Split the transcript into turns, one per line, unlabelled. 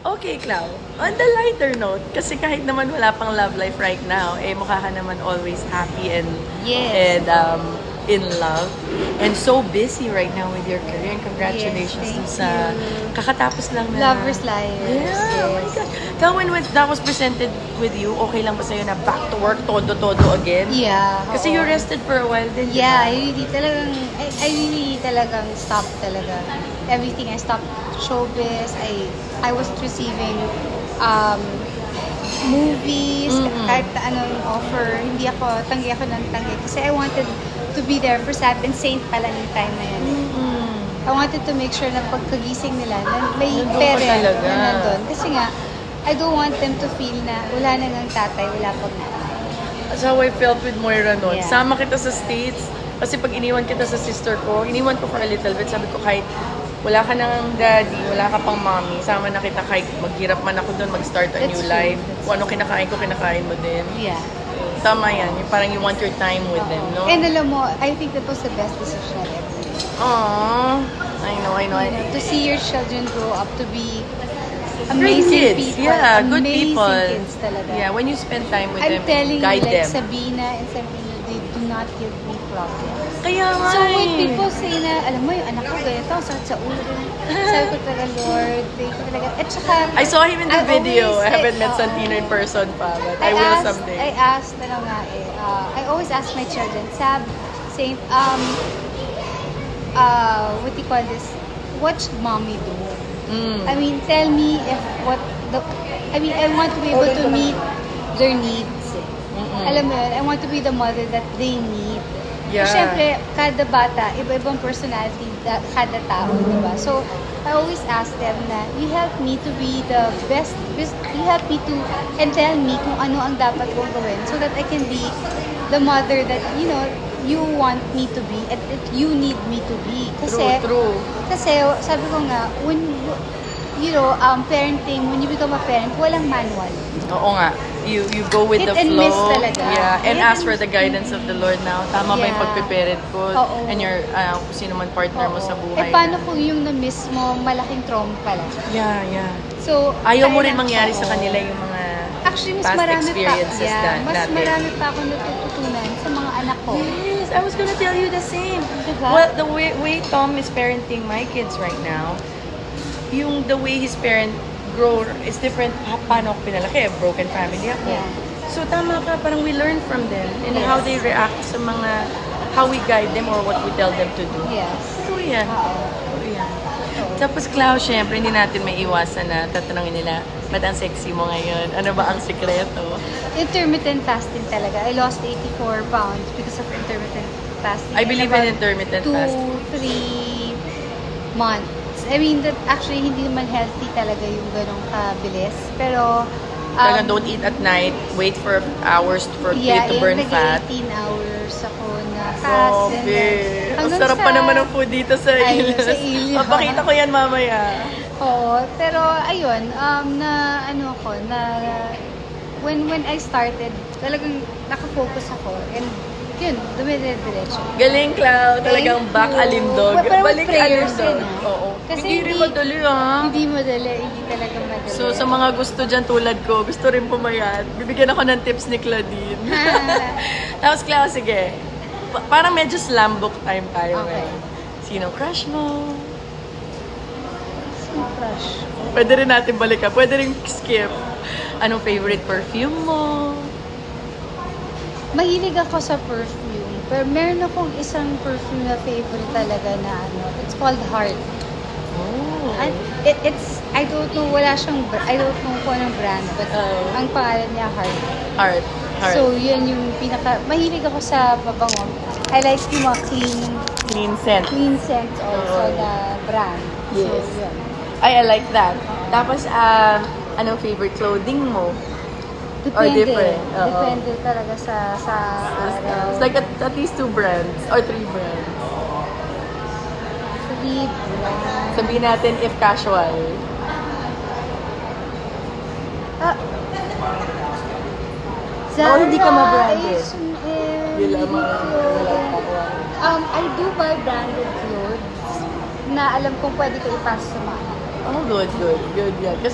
Okay, Clau. On the lighter note, kasi kahit naman wala pang love life right now, eh mukha ka naman always happy and
Yes.
in love. And so busy right now with your career. And congratulations
Yes,
dun
thank
sa
you.
kakatapos lang na...
Lovers Liars.
Yeah, oh my
Yes.
God. Kaya when that was presented with you, okay lang ba sa'yo na back to work, todo-todo again?
Yeah.
Kasi
oo.
you rested for a while din, di
Yeah,
ba?
I really talagang stopped talaga. Everything, I stopped showbiz. I was receiving movies, kahit na anong offer. Hindi ako, tanggi ako ng tanggi. Kasi I wanted to be there for Sap and Saint pala ng time na yun. I wanted to make sure na pagkagising nila, na may
Nandun ka
parent
talaga.
na nandun. Kasi nga, I don't want them to feel na wala na ng tatay, wala pang nanay.
That's how I felt with Moira noon.
Yeah.
Sama kita sa States. Kasi pag iniwan kita sa sister ko, iniwan ko for a little bit. Sabi ko, kahit wala ka ng daddy, wala ka pang mommy, sama na kita kahit maghirap man ako doon, mag-start a
That's
new
true.
life. Kung ano kinakain ko, kinakain mo din.
Yeah.
Tama yan. Yung parang you want your time with them, no?
And alam mo, I think that was the best decision I've ever made.
Aww. I know.
You know, to see your children grow up to be
Great
amazing
kids.
people.
Yeah, good
amazing
people.
kids talaga.
Yeah, when you spend time with
I'm
them,
telling you,
guide
like
them.
Sabina and Sabina, they do not give me problems.
Kaya nga
So when
eh.
people say na, alam mo yung anak ko ganito, ang sakit sa ulo. Sabi ko talaga, Lord, thank you talaga. At saka,
I saw him in the
I
video.
always
I haven't
say,
met Santino in person pa, but I will someday.
I asked na lang nga eh, I always ask my children, Sab, Saint, what do you call this? What should mommy do? I mean, tell me if I want to be able to meet their needs. Alam mo yun, I want to be the mother that they need.
Yeah.
Siyempre, kada bata, iba-ibang personality, kada tao, di ba? So, I always ask them na, you help me to be the best, you help me to, and tell me kung ano ang dapat kong gawin so that I can be the mother that, you know, you want me to be and that you need me to be. Kasi,
True.
kasi sabi ko nga, when, you know, parenting, when you become a parent, walang manual.
Oo nga. You go with
Hit
the
and
flow.
miss talaga.
Yeah, and
Hit
ask
and
for the guidance of the Lord now. Tama ba yung
Yeah.
pagpe-parent ko?
Oo.
And your, kung sino man partner mo sa buhay.
Eh, paano
na-
kung yung na-miss mo, malaking trauma pala?
Yeah.
So,
Ayaw mo rin
kailangan-
mangyari sa
oo.
kanila yung mga
Actually, mas
past
marami
experiences
mas
natin.
marami pa ako natututunan sa mga anak ko.
Yes, I was gonna tell you the same.
Diba?
Well, the way Tom is parenting my kids right now, the way his parent grow is different. Paano ako pinalaki? Broken family ako.
Yeah.
So tama ka, parang we learn from them and
Yes.
how they react sa mga, how we guide them or what we tell them to do.
Yes.
Totoo yan.
Oo.
Totoo yan. Tapos Clau, syempre hindi natin may iwasan na tatanungin nila, ba't ang sexy mo ngayon? Ano ba ang sikreto?
Intermittent fasting talaga. I lost 84 pounds because of intermittent fasting.
I believe in intermittent fasting.
2-3 months. I mean, that actually hindi naman healthy talaga yung ganong kabilis. Pero,
Talagang don't eat at night, wait for hours for it to burn fat.
18 hours ako na fast. and
Grabe.
then,
Ang
hanggang
sarap pa
sa-
naman ng food dito sa
Ayun,
Ilas.
sa Ilas.
Papakita ko yan mamaya.
Oo, pero ayun, na ano ko, na when I started, talagang nakafocus ako and yun, dumidire-diretso.
Galing, Clau. Talagang
Thank
back
you.
alindog.
Well, pero with
Balik
prayers
alindog.
yun, ah.
Oo.
Kasi
Hindi rin madali, ah.
Hindi madali, hindi talaga madali.
So, sa mga gusto dyan tulad ko, gusto rin pumayat, bibigyan ako ng tips ni Claudine. Tapos, Clau, sige. Parang medyo slam book time tayo
Okay.
ngayon. Sino crush mo?
Sino crush?
Pwede rin natin balikan. Pwede rin skip. Anong favorite perfume mo?
Mahilig ako sa perfume. Pero meron akong isang perfume na favorite talaga na ano. It's called Heart.
Oh.
And I don't know, I don't know kung anong brand. But
Oh.
ang pangalan niya Heart.
Heart. Heart.
So, yan yung mahilig ako sa pabango. I like yung mga
Clean scent.
clean scents also
Oo.
na brand.
Yes.
So, yun.
I like that. Tapos, anong favorite clothing mo? Or
Depende.
different? Oo.
Depende talaga sa araw.
It's like at least 2 brands or 3 brands.
Three brands.
Sabihin natin if casual.
Zara,
hindi ka ma-branded.
H&M,
Yun lamang. Wala pa ako.
I do buy branded clothes na alam kong pwede ko ipasa sa mga.
Oh, good. Good yan.